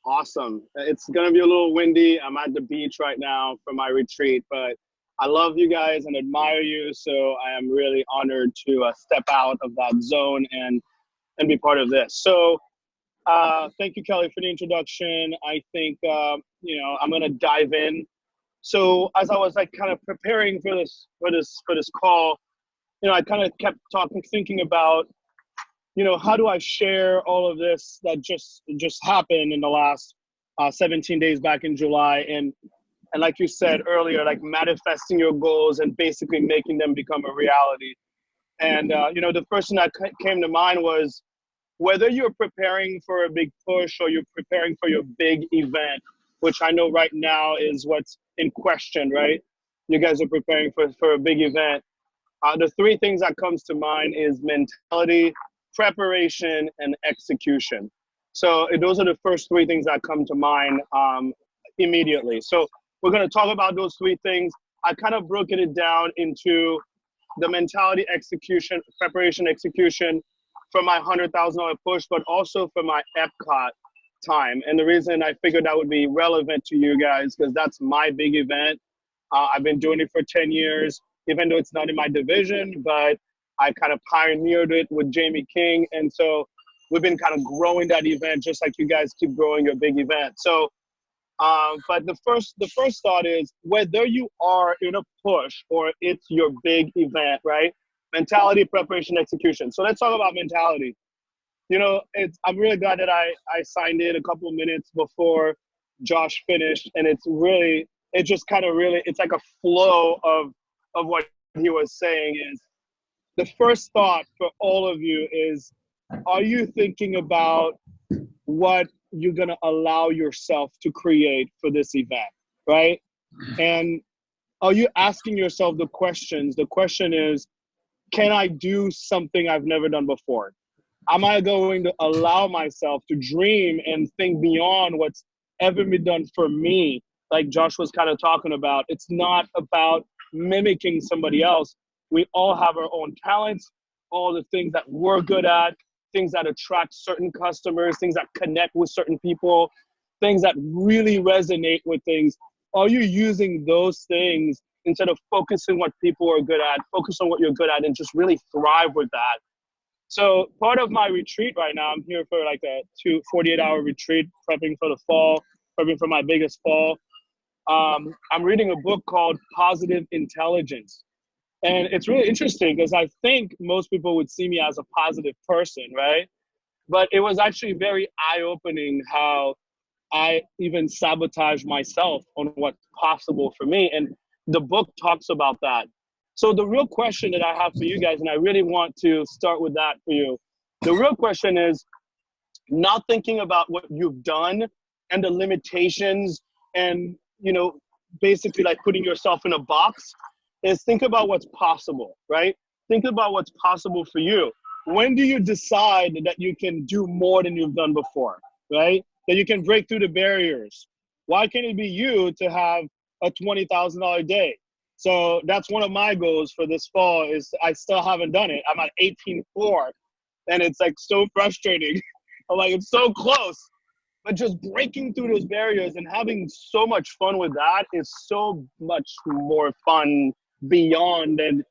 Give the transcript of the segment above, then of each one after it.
Awesome. It's going to be a little windy. I'm at the beach right now for my retreat, but I love you guys and admire you. So I am really honored to step out of that zone and be part of this. So thank you, Kelly, for the introduction. I think, I'm going to dive in. So as I was like kind of preparing for this call, I kind of kept thinking about, how do I share all of this that just happened in the last 17 days back in July, and like you said earlier, like manifesting your goals and basically making them become a reality. And the first thing that came to mind was whether you're preparing for a big push or you're preparing for your big event, which I know right now is what's in question, right? You guys are preparing for a big event. The three things that comes to mind is mentality, preparation, and execution. So those are the first three things that come to mind immediately. So we're going to talk about those three things. I kind of broken it down into the mentality, execution, preparation, execution for my $100,000 push, but also for my Epcot time. And the reason I figured that would be relevant to you guys, because that's my big event. I've been doing it for 10 years, even though it's not in my division, but I kind of pioneered it with Jamie King. And so we've been kind of growing that event just like you guys keep growing your big event. So, but the first thought is whether you are in a push or it's your big event, right? Mentality, preparation, execution. So let's talk about mentality. I'm really glad that I signed in a couple of minutes before Josh finished, and it's like a flow of what he was saying. Is the first thought for all of you is, are you thinking about what you're going to allow yourself to create for this event, right? And are you asking yourself the questions? The question is, can I do something I've never done before? Am I going to allow myself to dream and think beyond what's ever been done for me? Like Josh was kind of talking about, it's not about mimicking somebody else. We all have our own talents, all the things that we're good at, things that attract certain customers, things that connect with certain people, things that really resonate with things. Are you using those things instead of focusing what people are good at, focus on what you're good at and just really thrive with that? So part of my retreat right now, I'm here for like a 48-hour retreat, prepping for the fall, prepping for my biggest fall. I'm reading a book called Positive Intelligence. And it's really interesting because I think most people would see me as a positive person, right? But it was actually very eye-opening how I even sabotage myself on what's possible for me. And the book talks about that. So the real question that I have for you guys, and I really want to start with that for you, the real question is not thinking about what you've done and the limitations and, basically like putting yourself in a box, is think about what's possible, right? Think about what's possible for you. When do you decide that you can do more than you've done before, right? That you can break through the barriers? Why can't it be you to have a $20,000 day? So that's one of my goals for this fall. Is I still haven't done it. I'm at 18.4 and it's like so frustrating. I'm like, it's so close. But just breaking through those barriers and having so much fun with that is so much more fun beyond and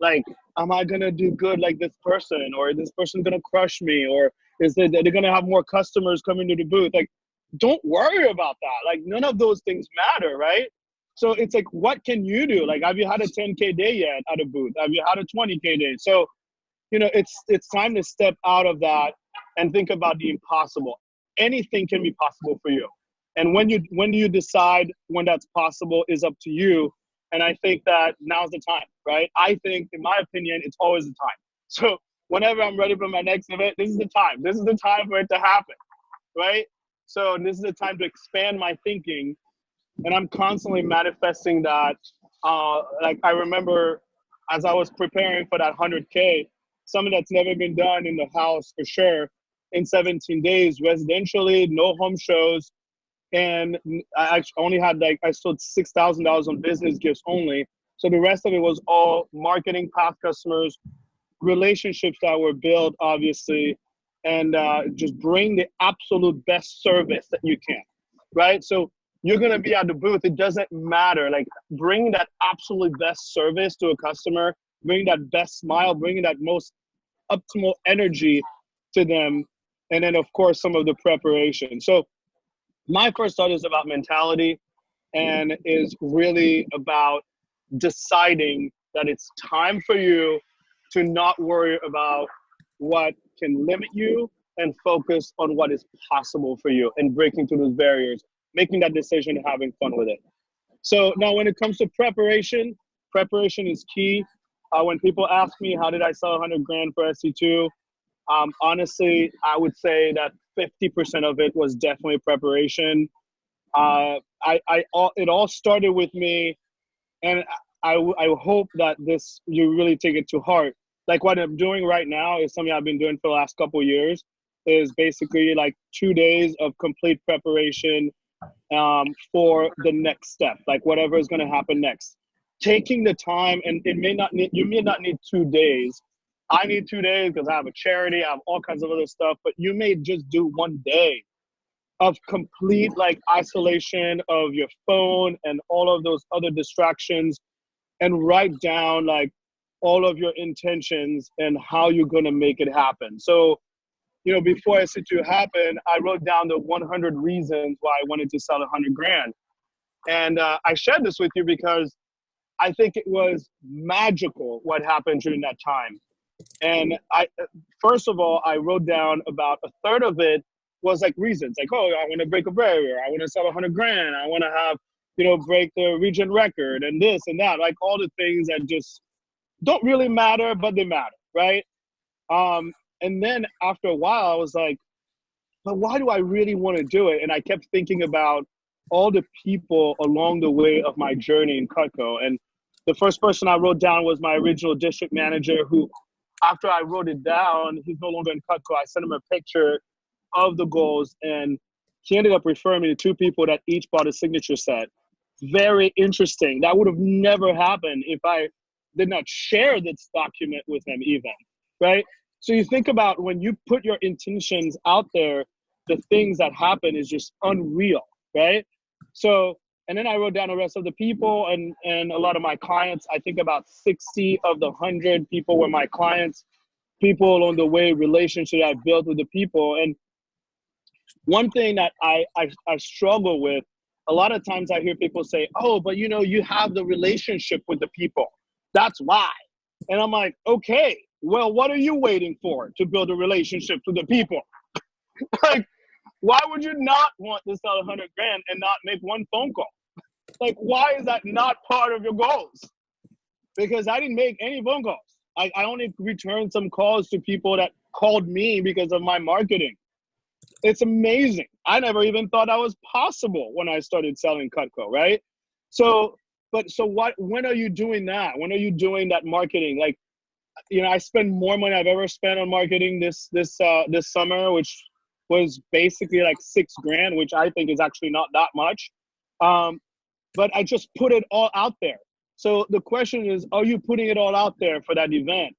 like, am I gonna do good like this person, or is this person gonna crush me, or is it they're gonna have more customers coming to the booth? Like, don't worry about that. Like, none of those things matter, right? So it's like, what can you do? Like, have you had a 10K day yet at a booth? Have you had a 20K day? So, it's time to step out of that and think about the impossible. Anything can be possible for you. And when do you decide when that's possible is up to you. And I think that now's the time, right? I think, in my opinion, it's always the time. So whenever I'm ready for my next event, this is the time. This is the time for it to happen, right? So this is the time to expand my thinking. And I'm constantly manifesting that. Like I remember as I was preparing for that 100K, something that's never been done in the house for sure, in 17 days, residentially, no home shows. And I actually only had I sold $6,000 on business gifts only. So the rest of it was all marketing, past customers, relationships that were built, obviously, and just bring the absolute best service that you can, right? So you're gonna be at the booth. It doesn't matter. Like bring that absolute best service to a customer, bring that best smile, bring that most optimal energy to them, and then of course some of the preparation. So my first thought is about mentality, and is really about deciding that it's time for you to not worry about what can limit you and focus on what is possible for you and breaking through those barriers, making that decision and having fun with it. So now when it comes to preparation, preparation is key. When people ask me, how did I sell 100 grand for SC2? Honestly, I would say that 50% of it was definitely preparation. It all started with me, and I hope that you really take it to heart. Like what I'm doing right now is something I've been doing for the last couple of years, is basically like 2 days of complete preparation for the next step, like whatever is going to happen next. Taking the time, and you may not need 2 days. I need 2 days because I have a charity, I have all kinds of other stuff, but you may just do 1 day of complete like isolation of your phone and all of those other distractions, and write down like all of your intentions and how you're going to make it happen. So, you know, before SC2 happened, I wrote down the 100 reasons why I wanted to sell 100 grand. And I shared this with you because I think it was magical what happened during that time. And first of all, I wrote down about a third of it was like reasons, like, oh, I want to break a barrier, I want to sell 100 grand, I want to have, you know, break the region record and this and that, like all the things that just don't really matter, but they matter, right? And then after a while, I was like, but why do I really want to do it? And I kept thinking about all the people along the way of my journey in Cutco. And the first person I wrote down was my original district manager, who, after I wrote it down, he's no longer in Cutco. I sent him a picture of the goals, and he ended up referring me to 2 people that each bought a signature set. Very interesting. That would have never happened if I did not share this document with him even, right? So you think about when you put your intentions out there, the things that happen is just unreal, right? So, and then I wrote down the rest of the people and a lot of my clients. I think about 60 of the 100 people were my clients, people along the way, relationship I built with the people. And one thing that I struggle with, a lot of times I hear people say, oh, but you know, you have the relationship with the people. That's why. And I'm like, okay, well, what are you waiting for to build a relationship with the people? Like, why would you not want to sell 100 grand and not make one phone call? Like, why is that not part of your goals? Because I didn't make any phone calls. I only returned some calls to people that called me because of my marketing. It's amazing. I never even thought that was possible when I started selling Cutco, right? So when are you doing that? When are you doing that marketing? Like, you know, I spend more money I've ever spent on marketing this summer, which was basically like 6 grand, which I think is actually not that much. But I just put it all out there. So the question is, are you putting it all out there for that event?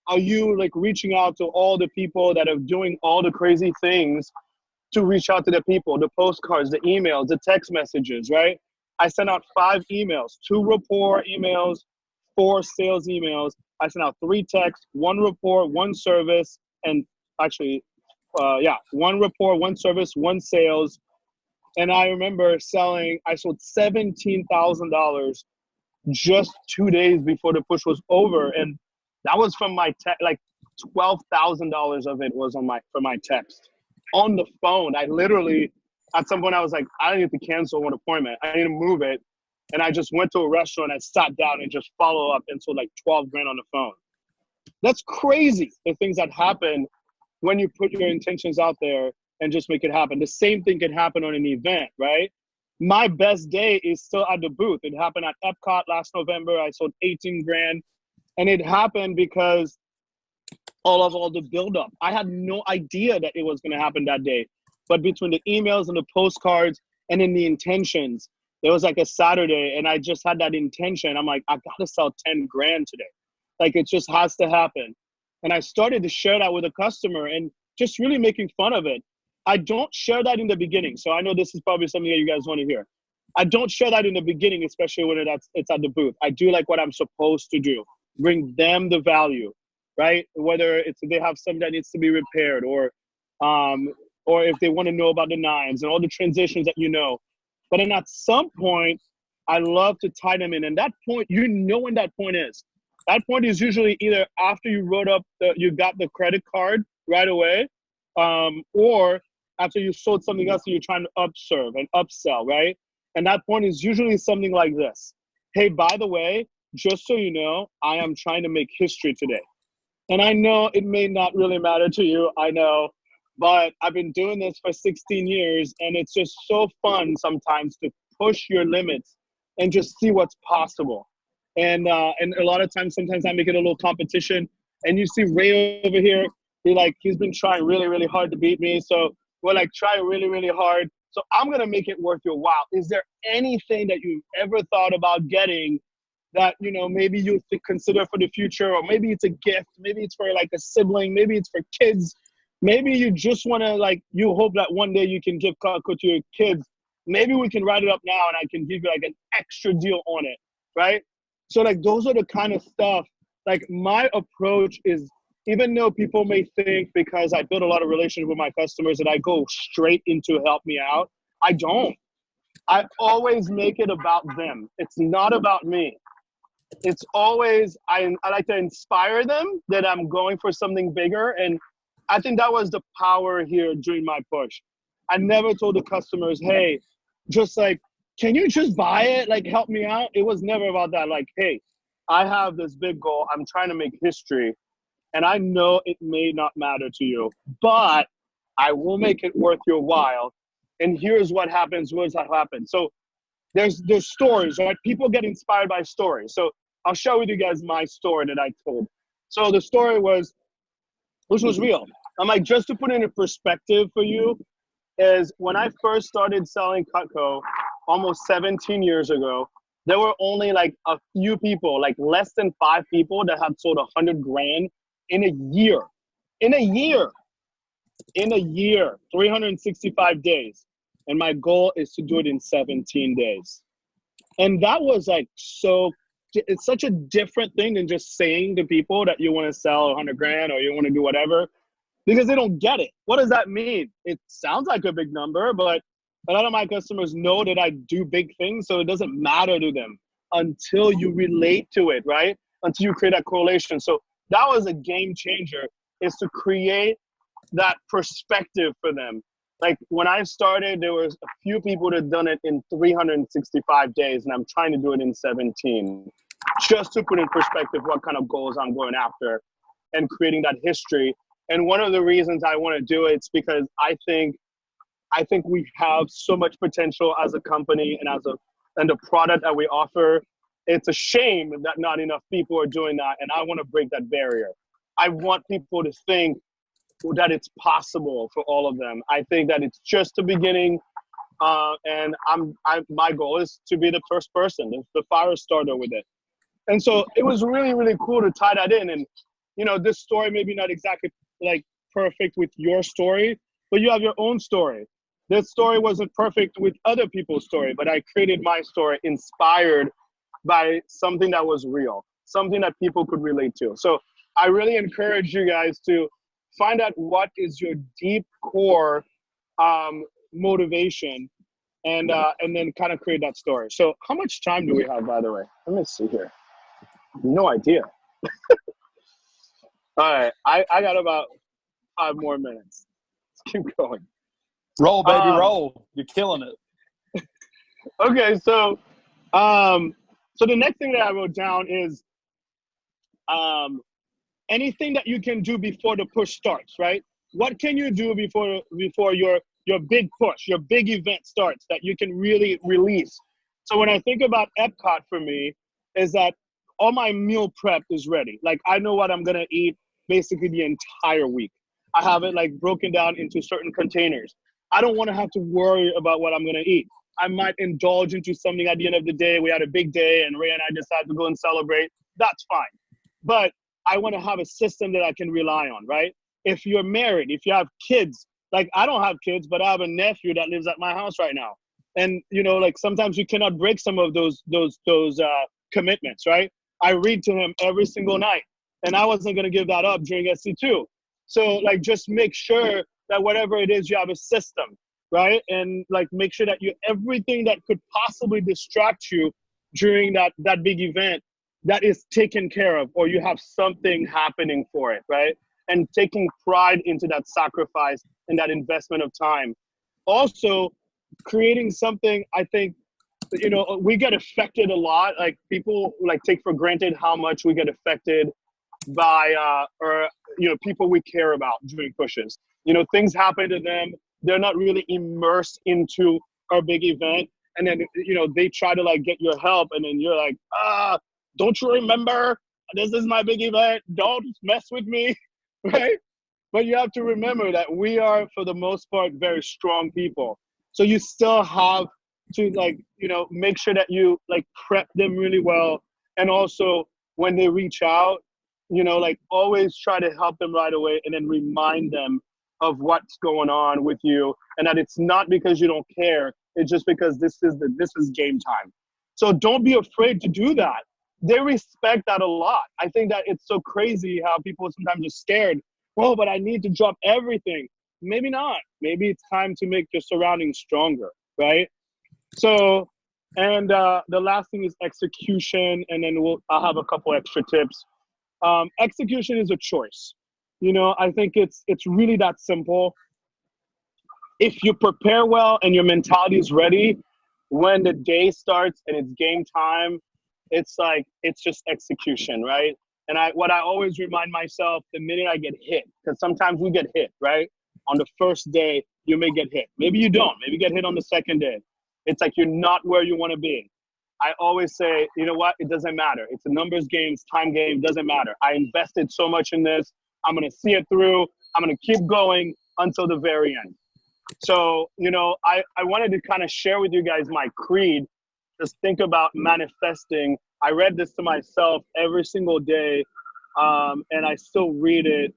Are you like reaching out to all the people that are doing all the crazy things to reach out to the people, the postcards, the emails, the text messages, right? I sent out 5 emails, 2 rapport emails, 4 sales emails. I sent out 3 texts, 1 rapport, 1 service, and actually, 1 rapport, 1 service, 1 sales. And I remember I sold $17,000 just 2 days before the push was over. And that was from my like $12,000 of it was for my text. On the phone, I literally, at some point I was like, I need to cancel one appointment. I need to move it. And I just went to a restaurant, I sat down and just follow up and sold like 12 grand on the phone. That's crazy, the things that happen when you put your intentions out there and just make it happen. The same thing can happen on an event, right? My best day is still at the booth. It happened at Epcot last November. I sold 18 grand. And it happened because all the buildup. I had no idea that it was going to happen that day. But between the emails and the postcards and then the intentions, it was like a Saturday and I just had that intention. I'm like, I got to sell 10 grand today. Like, it just has to happen. And I started to share that with a customer. And just really making fun of it. I don't share that in the beginning. So I know this is probably something that you guys want to hear. I don't share that in the beginning, especially when it's at the booth. I do like what I'm supposed to do, bring them the value, right? Whether it's they have something that needs to be repaired, or if they want to know about the knives and all the transitions that you know. But then at some point, I love to tie them in. And that point, you know when that point is. That point is usually either after you wrote up, you got the credit card right away, or after you sold something else and you're trying to upserve and upsell, right? And that point is usually something like this. Hey, by the way, just so you know, I am trying to make history today. And I know it may not really matter to you, I know, but I've been doing this for 16 years and it's just so fun sometimes to push your limits and just see what's possible. And a lot of times, sometimes I make it a little competition. And you see Ray over here, he's been trying really, really hard to beat me. So we're like trying really, really hard. So I'm going to make it worth your while. Is there anything that you've ever thought about getting that, maybe you consider for the future, or maybe it's a gift, maybe it's for like a sibling, maybe it's for kids, maybe you just want to you hope that one day you can give Cutco to your kids. Maybe we can write it up now and I can give you like an extra deal on it, right? So those are the kind of stuff, my approach is, even though people may think because I build a lot of relationships with my customers that I go straight into help me out, I don't. I always make it about them. It's not about me. It's always, I like to inspire them that I'm going for something bigger. And I think that was the power here during my push. I never told the customers, hey, just can you just buy it? Help me out. It was never about that. Hey, I have this big goal. I'm trying to make history. And I know it may not matter to you, but I will make it worth your while. And here's what happens. What does that happen? So there's stories, right? People get inspired by stories. So I'll share with you guys my story that I told. So the story was, which was real. I'm just to put it in perspective for you, is when I first started selling Cutco almost 17 years ago, there were only a few people, less than 5 people that had sold 100 grand in a year. In a year, 365 days. And my goal is to do it in 17 days. And that was it's such a different thing than just saying to people that you want to sell 100 grand or you want to do whatever, because they don't get it. What does that mean? It sounds like a big number, but a lot of my customers know that I do big things, so it doesn't matter to them until you relate to it, right? Until you create that correlation. So that was a game changer, is to create that perspective for them. When I started, there was a few people that had done it in 365 days, and I'm trying to do it in 17. Just to put in perspective what kind of goals I'm going after and creating that history. And one of the reasons I want to do it is because I think we have so much potential as a company and the product that we offer. It's a shame that not enough people are doing that, and I want to break that barrier. I want people to think that it's possible for all of them. I think that it's just the beginning, and my goal is to be the first person, the fire starter with it. And so it was really, really cool to tie that in. And this story maybe not exactly perfect with your story, but you have your own story. This story wasn't perfect with other people's story, but I created my story inspired by something that was real, something that people could relate to. So I really encourage you guys to find out what is your deep core motivation, and then kind of create that story. So how much time do we have, by the way? Let me see here. No idea. All right, I got about 5 more minutes. Let's keep going. Roll, baby, roll. You're killing it. Okay, so so the next thing that I wrote down is anything that you can do before the push starts, right? What can you do before your big push, your big event starts that you can really release? So when I think about Epcot for me, is that all my meal prep is ready. I know what I'm gonna eat basically the entire week. I have it broken down into certain containers. I don't want to have to worry about what I'm gonna eat. I might indulge into something at the end of the day. We had a big day and Ray and I decided to go and celebrate. That's fine. But I want to have a system that I can rely on, right? if you're married, if you have kids. Like, I don't have kids, but I have a nephew that lives at my house right now. And, you know, like, sometimes you cannot break some of those commitments, right? I read to him every single night, and I wasn't going to give that up during SC2. So, like, just make sure that whatever it is, you have a system, right? And, like, make sure that everything that could possibly distract you during that big event, that is taken care of, or you have something happening for it, right? And taking pride into that sacrifice and that investment of time. Also, creating something, I think, you know, we get affected a lot. Like, people like take for granted how much we get affected by or you know, people we care about during pushes. You know, things happen to them, they're not really immersed into our big event, and then, you know, they try to like get your help, and then you're like, don't you remember, this is my big event, don't mess with me. Right? But you have to remember that we are, for the most part, very strong people. So you still have to, like, you know, make sure that you like prep them really well. And also, when they reach out, you know, like, always try to help them right away, and then remind them of what's going on with you, and that it's not because you don't care. It's just because this is game time. So don't be afraid to do that. They respect that a lot. I think that it's so crazy how people sometimes are scared. Oh, but I need to drop everything. Maybe not. Maybe it's time to make your surroundings stronger, right? So, and the last thing is execution, and then I'll have a couple extra tips. Execution is a choice. You know, I think it's really that simple. If you prepare well and your mentality is ready, when the day starts and it's game time, it's like, it's just execution, right? And what I always remind myself the minute I get hit, because sometimes we get hit, right? On the first day, you may get hit. Maybe you don't. Maybe you get hit on the second day. It's like you're not where you want to be. I always say, you know what? It doesn't matter. It's a numbers game, it's time game, doesn't matter. I invested so much in this. I'm going to see it through. I'm going to keep going until the very end. So, you know, I wanted to kind of share with you guys my creed. Just think about manifesting. I read this to myself every single day, and I still read it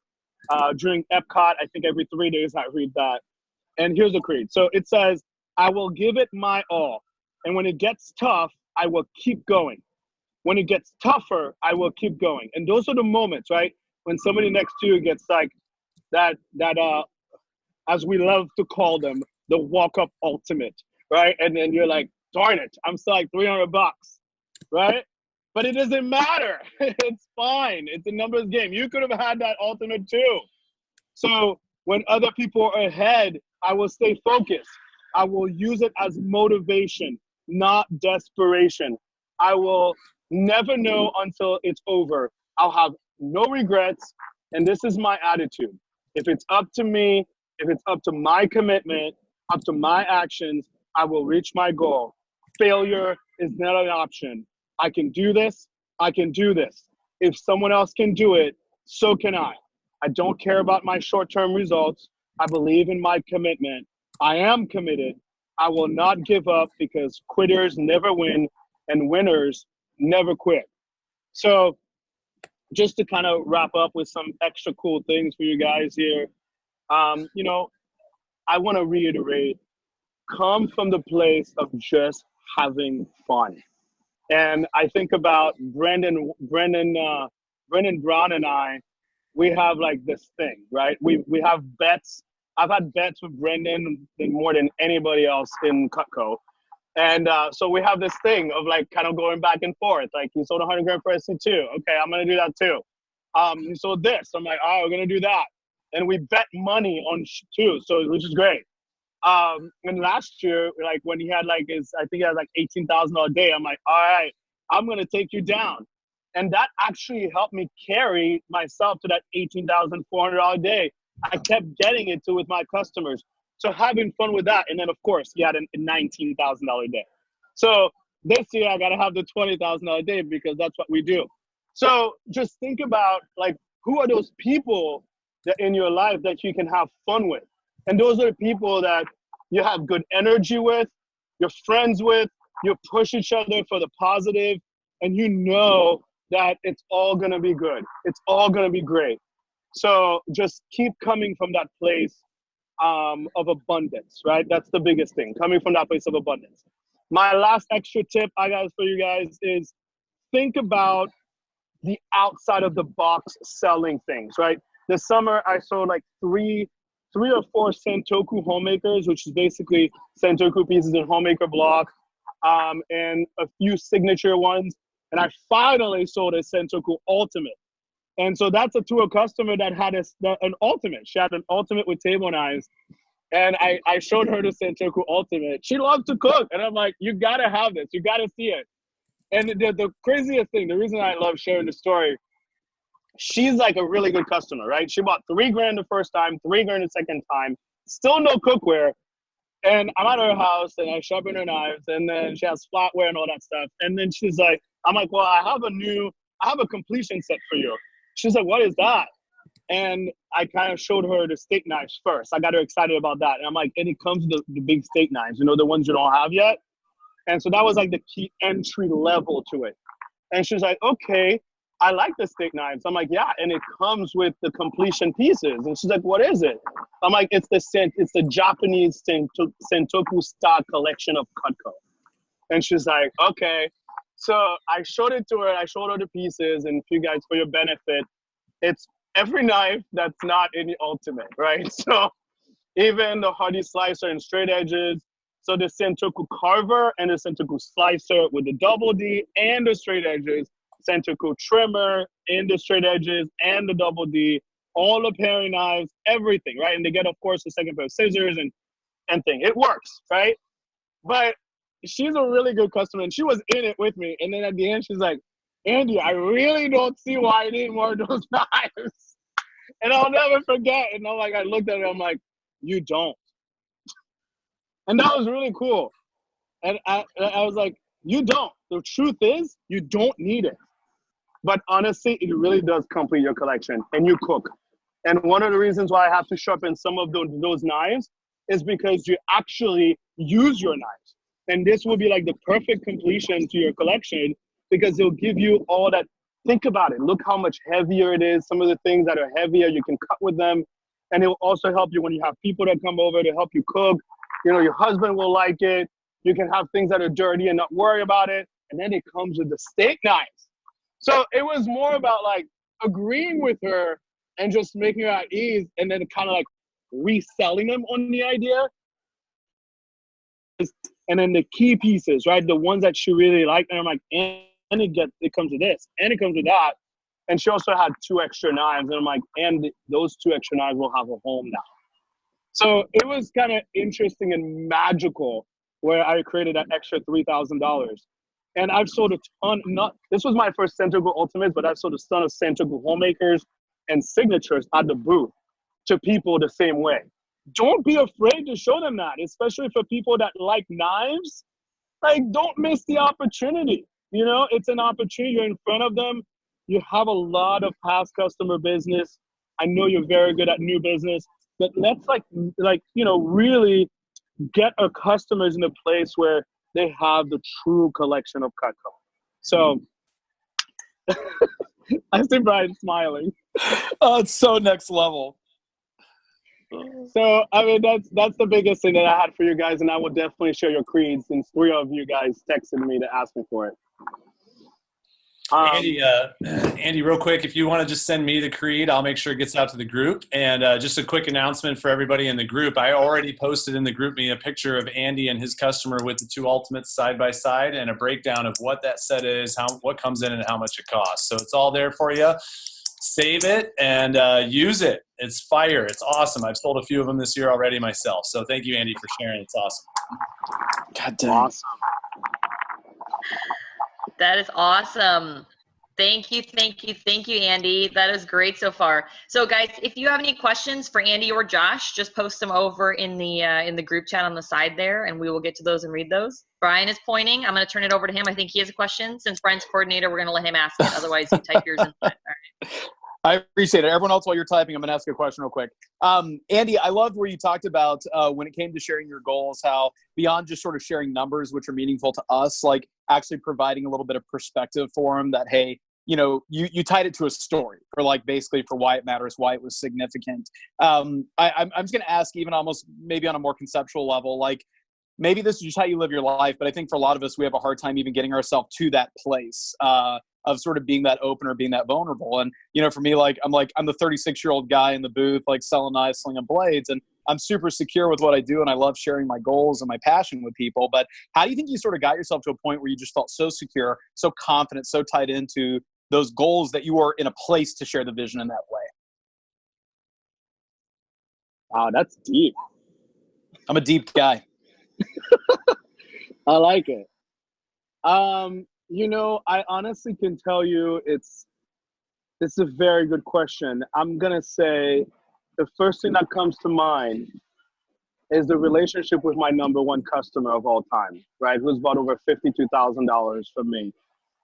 during Epcot. I think every 3 days I read that. And here's the creed. So it says, I will give it my all. And when it gets tough, I will keep going. When it gets tougher, I will keep going. And those are the moments, right? When somebody next to you gets like that as we love to call them, the walk-up ultimate, right? And then you're like, darn it, I'm still like $300, right? But it doesn't matter. It's fine. It's a numbers game. You could have had that ultimate too. So when other people are ahead, I will stay focused. I will use it as motivation, not desperation. I will never know until it's over. I'll have no regrets. And this is my attitude. If it's up to me, if it's up to my commitment, up to my actions, I will reach my goal. Failure is not an option. I can do this. I can do this. If someone else can do it, so can I. I don't care about my short-term results. I believe in my commitment. I am committed. I will not give up, because quitters never win and winners never quit. So just to kind of wrap up with some extra cool things for you guys here, you know, I want to reiterate, come from the place of just having fun. And I think about Brendan Brown and I, we have like this thing, right? We have bets. I've had bets with Brendan more than anybody else in Cutco. And so we have this thing of like kind of going back and forth. Like, he sold 100 grand for SC2. Okay, I'm going to do that too. He sold this. I'm like, oh, we're going to do that. And we bet money on too, so which is great. And last year, like when he had like I think he had like $18,000 a day. I'm like, all right, I'm going to take you down. And that actually helped me carry myself to that $18,400 a day. I kept getting it to with my customers. So having fun with that. And then of course he had a $19,000 a day. So this year I got to have the $20,000 a day, because that's what we do. So just think about like, who are those people that in your life that you can have fun with? And those are the people that you have good energy with, you're friends with, you push each other for the positive, and you know that it's all going to be good. It's all going to be great. So just keep coming from that place of abundance, right? That's the biggest thing, coming from that place of abundance. My last extra tip I got for you guys is think about the outside of the box selling things, right? This summer I sold like three or four Sentoku homemakers, which is basically Sentoku pieces in homemaker block, and a few signature ones. And I finally sold a Sentoku Ultimate. And so that's to a customer that had an Ultimate. She had an Ultimate with table knives. And I showed her the Sentoku Ultimate. She loved to cook. And I'm like, you got to have this. You got to see it. And the craziest thing, the reason I love sharing the story, she's like a really good customer, right? She bought $3,000 the first time, $3,000 the second time, still no cookware. And I'm at her house and I sharpen her knives, and then she has flatware and all that stuff. And then she's like, I'm like, well, I have a completion set for you. She's like, what is that? And I kind of showed her the steak knives first. I got her excited about that. And I'm like, and it comes with the big steak knives, the ones you don't have yet. And so that was like the key entry level to it. And she's like, okay, I like the steak knives. I'm like, yeah, and it comes with the completion pieces. And she's like, what is it? I'm like, it's the Japanese Sentoku style collection of Cutco. And she's like, okay. So I showed it to her. I showed her the pieces. And for you guys, for your benefit, it's every knife that's not in the Ultimate, right? So even the Hardy slicer and straight edges. So the Sentoku carver and the Sentoku slicer with the double D and the straight edges, Sentoku trimmer and the straight edges and the double D, all the paring knives, everything, right? And they get, of course, the second pair of scissors and thing. It works, right? But she's a really good customer, and she was in it with me. And then at the end, she's like, Andy, I really don't see why I need more of those knives. And I'll never forget. And I'm like, I looked at her, I'm like, you don't. And that was really cool. And I was like, you don't. The truth is, you don't need it. But honestly, it really does complete your collection, and you cook. And one of the reasons why I have to sharpen some of those knives is because you actually use your knives. And this will be like the perfect completion to your collection, because it'll give you all that. Think about it. Look how much heavier it is. Some of the things that are heavier, you can cut with them. And it will also help you when you have people that come over to help you cook. Your husband will like it. You can have things that are dirty and not worry about it. And then it comes with the steak knives. So it was more about like agreeing with her and just making her at ease, and then kind of like reselling them on the idea. And then the key pieces, right? The ones that she really liked. And I'm like, and it comes with this, and it comes with that. And she also had 2 extra knives. And I'm like, and those 2 extra knives will have a home now. So it was kind of interesting and magical where I created that extra $3,000. And I've sold a ton, this was my first Sentoku Ultimates, but I've sold a ton of Sentoku homemakers and signatures at the booth to people the same way. Don't be afraid to show them that, especially for people that like knives. Like, don't miss the opportunity. It's an opportunity. You're in front of them. You have a lot of past customer business. I know you're very good at new business. But let's really get our customers in a place where they have the true collection of Cutco. So I see Brian smiling. Oh, it's so next level. So I mean, that's the biggest thing that I had for you guys, and I will definitely share your creed since 3 of you guys texted me to ask me for it. Andy, real quick, if you want to just send me the creed, I'll make sure it gets out to the group. And just a quick announcement for everybody in the group. I already posted in the group me a picture of Andy and his customer with the 2 Ultimates side by side, and a breakdown of what that set is, what comes in, and how much it costs. So it's all there for you. Save it and use it. It's fire. It's awesome. I've sold a few of them this year already myself. So thank you, Andy, for sharing. It's awesome. God damn. Awesome. That is awesome. Thank you, Andy. That is great so far. So, guys, if you have any questions for Andy or Josh, just post them over in the group chat on the side there, and we will get to those and read those. Brian is pointing. I'm going to turn it over to him. I think he has a question. Since Brian's coordinator, we're going to let him ask it. Otherwise, you type yours in. All right. I appreciate it. Everyone else, while you're typing, I'm going to ask you a question real quick. Andy, I loved where you talked about when it came to sharing your goals, how beyond just sort of sharing numbers, which are meaningful to us, like actually providing a little bit of perspective for them that, hey, you tied it to a story for like basically for why it matters, why it was significant. I'm just going to ask, even almost maybe on a more conceptual level, like maybe this is just how you live your life, but I think for a lot of us, we have a hard time even getting ourselves to that place of sort of being that open or being that vulnerable. And, for me, like, I'm the 36-year-old guy in the booth, like selling knives, slinging blades, and I'm super secure with what I do. And I love sharing my goals and my passion with people. But how do you think you sort of got yourself to a point where you just felt so secure, so confident, so tied into those goals that you were in a place to share the vision in that way? Wow, that's deep. I'm a deep guy. I like it. I honestly can tell you it's a very good question. I'm going to say the first thing that comes to mind is the relationship with my number one customer of all time, right? Who's bought over $52,000 from me.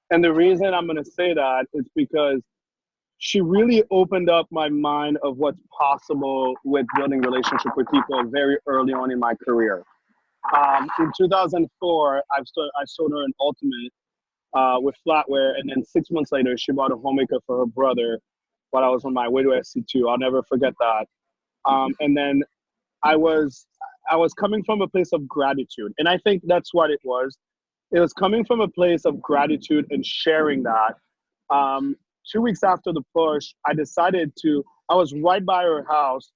And the reason I'm going to say that is because she really opened up my mind of what's possible with building relationship with people very early on in my career. In 2004, I sold her an Ultimate with flatware, and then 6 months later, she bought a homemaker for her brother while I was on my way to SC2. I'll never forget that. And then I was coming from a place of gratitude, and I think that's what it was. It was coming from a place of gratitude and sharing that. 2 weeks after the push, I was right by her house,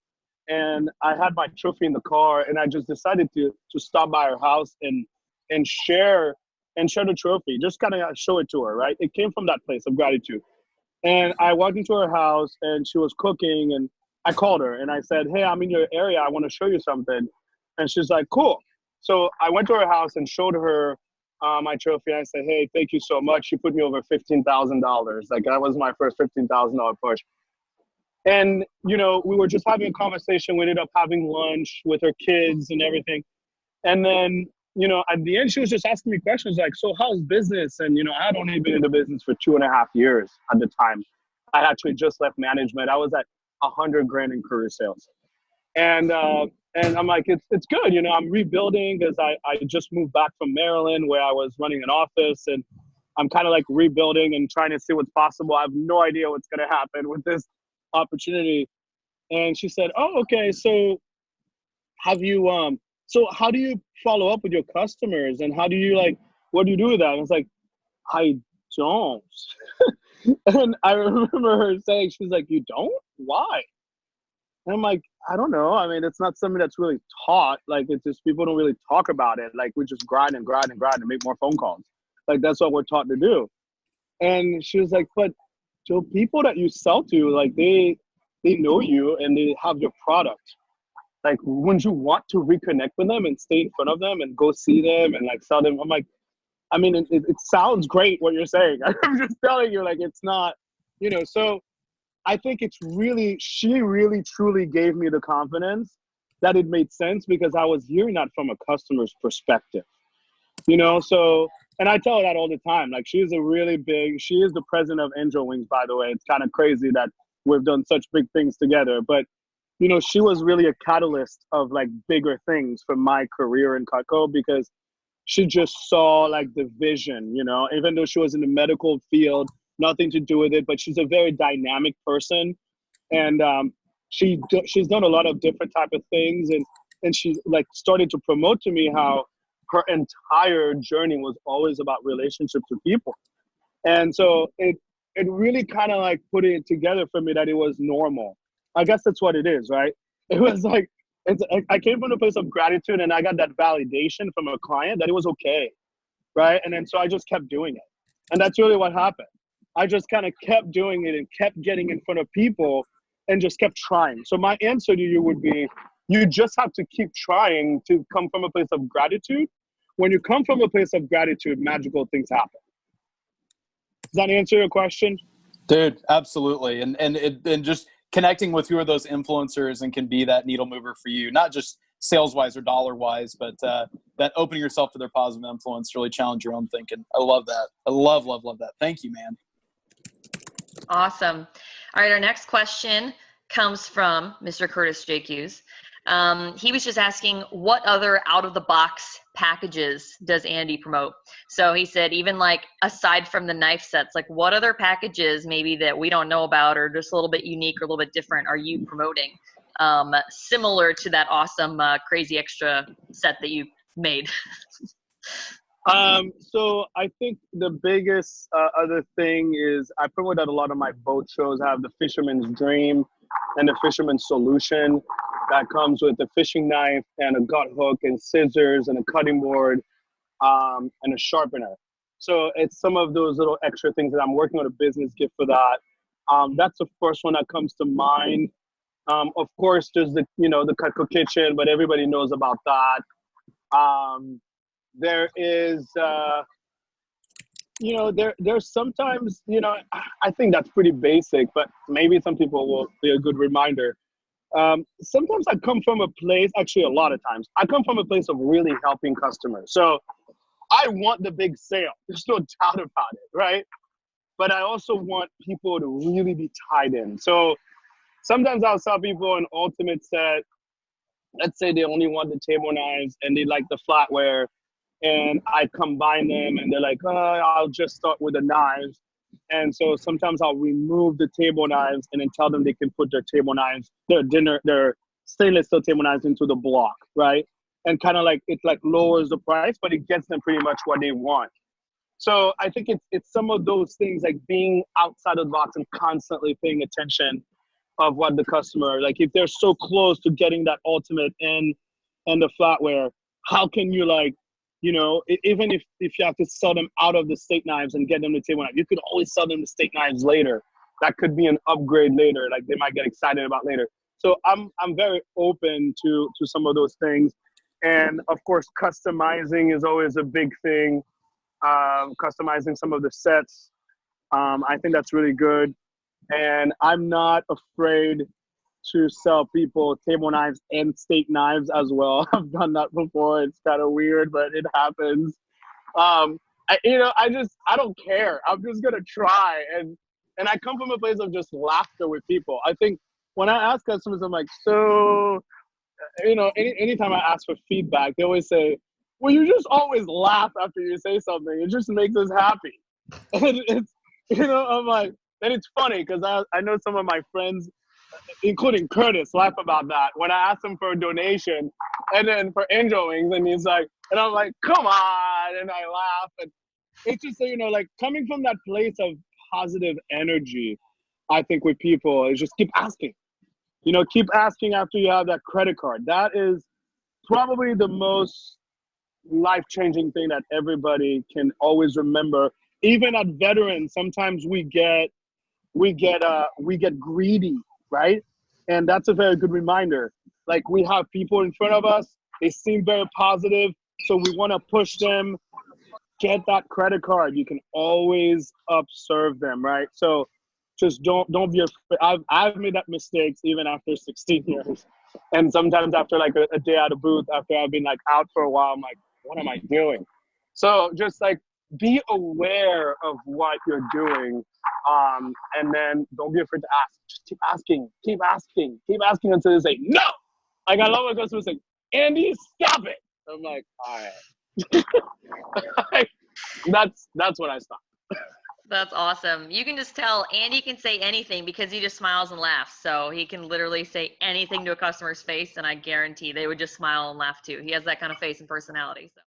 and I had my trophy in the car, and I just decided to stop by her house and share the trophy, just kind of show it to her, right? It came from that place of gratitude. And I walked into her house, and she was cooking, and I called her, and I said, hey, I'm in your area. I want to show you something. And she's like, cool. So I went to her house and showed her my trophy. I said, hey, thank you so much. She put me over $15,000. Like, that was my first $15,000 push. And, we were just having a conversation. We ended up having lunch with her kids and everything. And then, at the end, she was just asking me questions like, so how's business? And, I had only been in the business for 2.5 years at the time. I actually just left management. I was at $100,000 in career sales. And I'm like, it's good. I'm rebuilding because I just moved back from Maryland where I was running an office, and I'm kind of like rebuilding and trying to see what's possible. I have no idea what's going to happen with this opportunity. And she said, oh, okay. So how do you follow up with your customers, and how do you what do you do with that? And it's like, I don't. And I remember her saying, she's like, you don't? Why? And I'm like, I don't know. I mean, it's not something that's really taught. Like, it's just people don't really talk about it. Like, we just grind and grind and grind and make more phone calls. Like, that's what we're taught to do. And she was like, but so people that you sell to, like, they know you and they have your product. Like, wouldn't you want to reconnect with them and stay in front of them and go see them and like sell them? I'm like, I mean, it sounds great what you're saying. I'm just telling you, like, it's not, so I think she really truly gave me the confidence that it made sense because I was hearing that from a customer's perspective, so, and I tell her that all the time. Like, she is the president of Angel Wings, by the way. It's kind of crazy that we've done such big things together, but she was really a catalyst of like bigger things for my career in Cutco because she just saw like the vision, even though she was in the medical field, nothing to do with it, but she's a very dynamic person. And she's done a lot of different type of things. And she like started to promote to me how her entire journey was always about relationships with people. And so it really kind of like put it together for me that it was normal. I guess that's what it is, right? It was like, I came from a place of gratitude and I got that validation from a client that it was okay, right? And then so I just kept doing it. And that's really what happened. I just kind of kept doing it and kept getting in front of people and just kept trying. So my answer to you would be, you just have to keep trying to come from a place of gratitude. When you come from a place of gratitude, magical things happen. Does that answer your question? Dude, absolutely. And just connecting with who are those influencers and can be that needle mover for you, not just sales wise or dollar wise, but that opening yourself to their positive influence, really challenge your own thinking. I love that. I love that. Thank you, man. Awesome. All right. Our next question comes from Mr. Curtis JQs. He was just asking, what other out of the box packages does Andy promote? So he said, even like aside from the knife sets, like what other packages maybe that we don't know about or just a little bit unique or a little bit different are you promoting? Similar to that awesome crazy extra set that you made. So I think the biggest other thing is I promote at a lot of my boat shows. I have the Fisherman's Dream and the Fisherman's Solution that comes with a fishing knife and a gut hook and scissors and a cutting board and a sharpener. So it's some of those little extra things that I'm working on a business gift for that. That's the first one that comes to mind. Of course, there's the the Cutco Kitchen, but everybody knows about that. There is there's sometimes I think that's pretty basic, but maybe some people will be a good reminder. Sometimes I come from a place, actually a lot of times I come from a place of really helping customers. So I want the big sale, there's no doubt about it, right? But I also want people to really be tied in. So sometimes I'll sell people an ultimate set. Let's say they only want the table knives and they like the flatware, and I combine them and they're like, oh, I'll just start with the knives. And so sometimes I'll remove the table knives and then tell them they can put their table knives, their stainless steel table knives into the block, right? And kind of like, it like lowers the price, but it gets them pretty much what they want. So I think it's some of those things, like being outside of the box and constantly paying attention of what the customer, like if they're so close to getting that ultimate and the flatware, how can you even if you have to sell them out of the steak knives and get them the table knife, you could always sell them the steak knives later. That could be an upgrade later, like they might get excited about later. So I'm very open to some of those things. And of course, customizing is always a big thing. Customizing some of the sets. I think that's really good. And I'm not afraid to sell people table knives and steak knives as well. I've done that before. It's kind of weird, but it happens. I don't care. I'm just gonna try, and I come from a place of just laughter with people. I think when I ask customers, I'm like, so, anytime I ask for feedback, they always say, well, you just always laugh after you say something. It just makes us happy. And it's, I'm like, and it's funny because I know some of my friends, including Curtis, laugh about that when I ask him for a donation and then for angel wings, and he's like, and I'm like, come on, and I laugh. And it's just so like coming from that place of positive energy, I think with people is just keep asking. Keep asking after you have that credit card. That is probably the most life-changing thing that everybody can always remember. Even at veterans, sometimes we get greedy, right? And that's a very good reminder. Like, we have people in front of us, they seem very positive, so we want to push them. Get that credit card. You can always upserve them, right? So just don't be afraid. I've made that mistakes even after 16 years. And sometimes after like a day out of booth, after I've been like out for a while, I'm like, what am I doing? So just like be aware of what you're doing. And then don't be afraid to ask. Just keep asking until they say no. Like, I love when customers say, Andy, stop it. I'm like, all right. That's when I stop. That's awesome. You can just tell Andy can say anything because he just smiles and laughs. So he can literally say anything to a customer's face, and I guarantee they would just smile and laugh too. He has that kind of face and personality. So.